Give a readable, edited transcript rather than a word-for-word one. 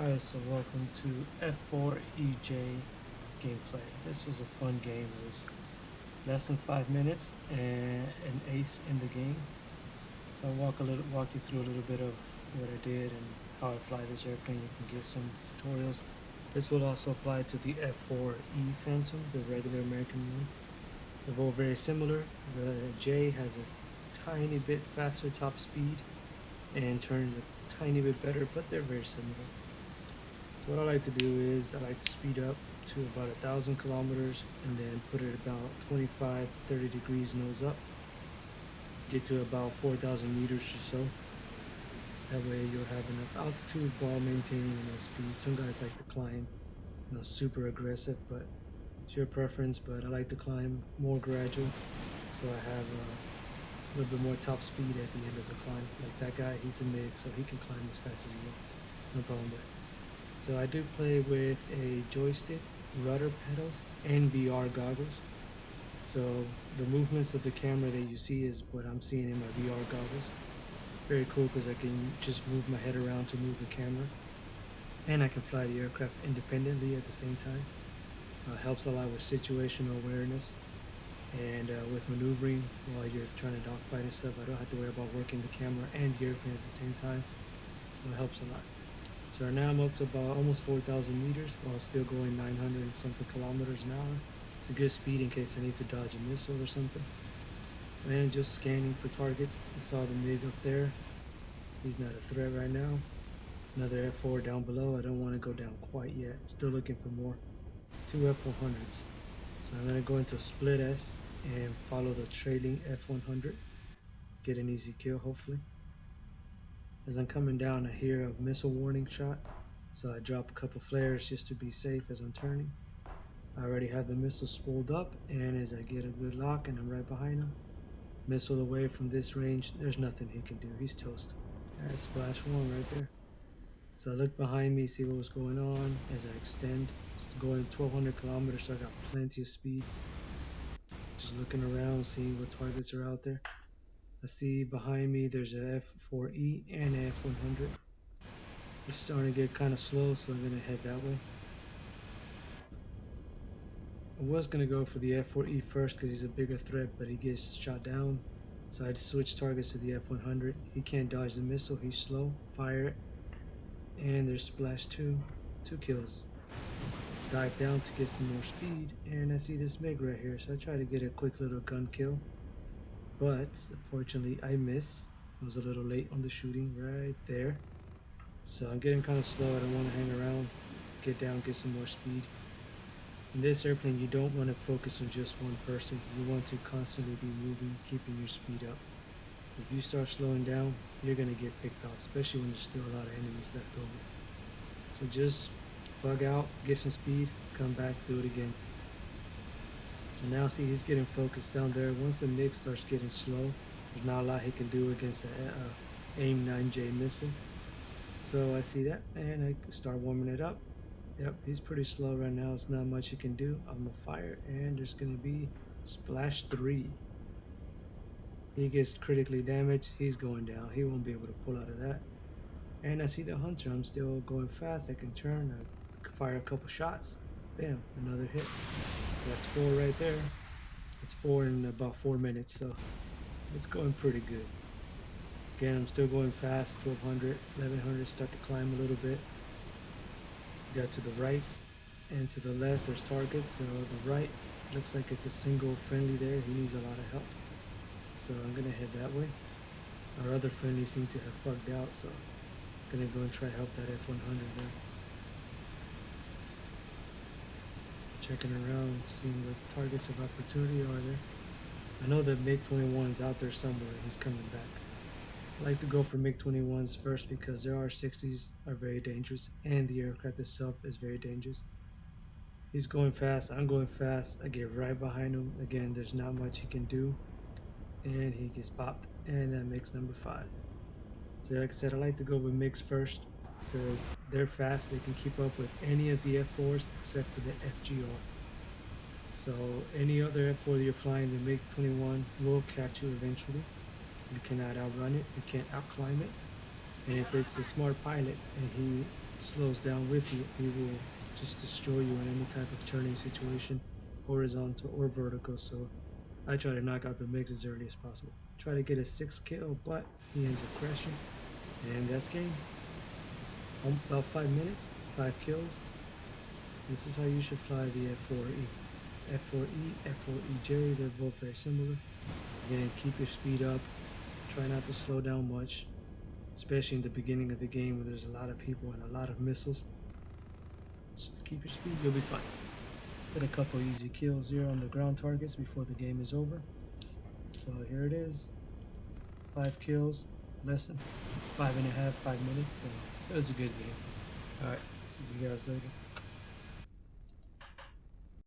Alright, so welcome to F4EJ gameplay. This was a fun game. It was less than 5 minutes and an ace in the game. So I'll walk you through a little bit of what I did and how I fly this airplane. You can get some tutorials. This will also apply to the F4E Phantom, the regular American one. They're both very similar. The J has a tiny bit faster top speed and turns a tiny bit better, but they're very similar. So what I like to do is I like to speed up to about 1,000 kilometers and then put it about 25 to 30 degrees nose up. Get to about 4,000 meters or so. That way you'll have enough altitude while maintaining enough speed. Some guys like to climb, super aggressive, but it's your preference. But I like to climb more gradual, so I have a little bit more top speed at the end of the climb. Like that guy, he's a mid, so he can climb as fast as he wants. No problem there. So I do play with a joystick, rudder pedals, and VR goggles. So the movements of the camera that you see is what I'm seeing in my VR goggles. Very cool because I can just move my head around to move the camera. And I can fly the aircraft independently at the same time. Helps a lot with situational awareness and with maneuvering while you're trying to dogfight and stuff. I don't have to worry about working the camera and the airplane at the same time. So it helps a lot. So right now I'm up to about almost 4,000 meters while still going 900 and something kilometers an hour. It's a good speed in case I need to dodge a missile or something. And just scanning for targets. I saw the MiG up there. He's not a threat right now. Another F4 down below. I don't want to go down quite yet. Still looking for more. Two F400s. So I'm going to go into split S and follow the trailing F100. Get an easy kill hopefully. As I'm coming down, I hear a missile warning shot, so I drop a couple flares just to be safe as I'm turning. I already have the missile spooled up, and as I get a good lock and I'm right behind him, missile away from this range, there's nothing he can do. He's toast. That's splash one right there. So I look behind me, see what was going on as I extend. It's going 1,200 kilometers, so I got plenty of speed. Just looking around, seeing what targets are out there. I see behind me there's a F4E and a F100. It's starting to get kind of slow, so I'm going to head that way. I was going to go for the F4E first because he's a bigger threat, but he gets shot down. So I just switched targets to the F100. He can't dodge the missile, he's slow. Fire it. And there's splash 2. 2 kills. Dive down to get some more speed, and I see this MiG right here, so I try to get a quick little gun kill. But unfortunately I miss. I was a little late on the shooting right there. So I'm getting kind of slow. I don't want to hang around. Get down, get some more speed. In this airplane, you don't want to focus on just one person. You want to constantly be moving, keeping your speed up. If you start slowing down, you're going to get picked off, especially when there's still a lot of enemies left over. So just bug out, get some speed, come back, do it again. So now see, he's getting focused down there. Once the MiG starts getting slow, there's not a lot he can do against an AIM-9J missile. So I see that, and I start warming it up. Yep, he's pretty slow right now. It's not much he can do. I'm gonna fire, and there's gonna be splash 3. He gets critically damaged. He's going down. He won't be able to pull out of that. And I see the hunter. I'm still going fast. I can turn. I fire a couple shots. Bam, another hit. That's 4 right there. It's 4 in about 4 minutes, so it's going pretty good. Again, I'm still going fast. 1,200, 1,100. Start to climb a little bit. Got to the right and to the left there's targets. So the right looks like it's a single friendly there. He needs a lot of help, so I'm gonna head that way. Our other friendlies seem to have bugged out, so I'm gonna go and try to help that F100 there. Checking around, seeing what targets of opportunity are there. I know that MiG-21 is out there somewhere. He's coming back. I like to go for MiG-21s first because their R-60s are very dangerous and the aircraft itself is very dangerous. He's going fast, I'm going fast. I get right behind him. Again, there's not much he can do. And he gets popped. And that makes number 5. So like I said, I like to go with MiGs first because they're fast. They can keep up with any of the F4s except for the FGR. So any other F4 that you're flying, the MiG-21 will catch you eventually. You cannot outrun it. You can't outclimb it. And if it's a smart pilot and he slows down with you, he will just destroy you in any type of turning situation, horizontal or vertical. So I try to knock out the MiGs as early as possible. Try to get a 6 kill, but he ends up crashing, and that's game. About 5 minutes, 5 kills. This is how you should fly the F4E. F4E, F4EJ, they're both very similar. Again, keep your speed up. Try not to slow down much, especially in the beginning of the game where there's a lot of people and a lot of missiles. Just keep your speed, you'll be fine. Get a couple easy kills here on the ground targets before the game is over. So here it is. 5 kills, less than 5.5 minutes. So it was a good game. Alright, see you guys later.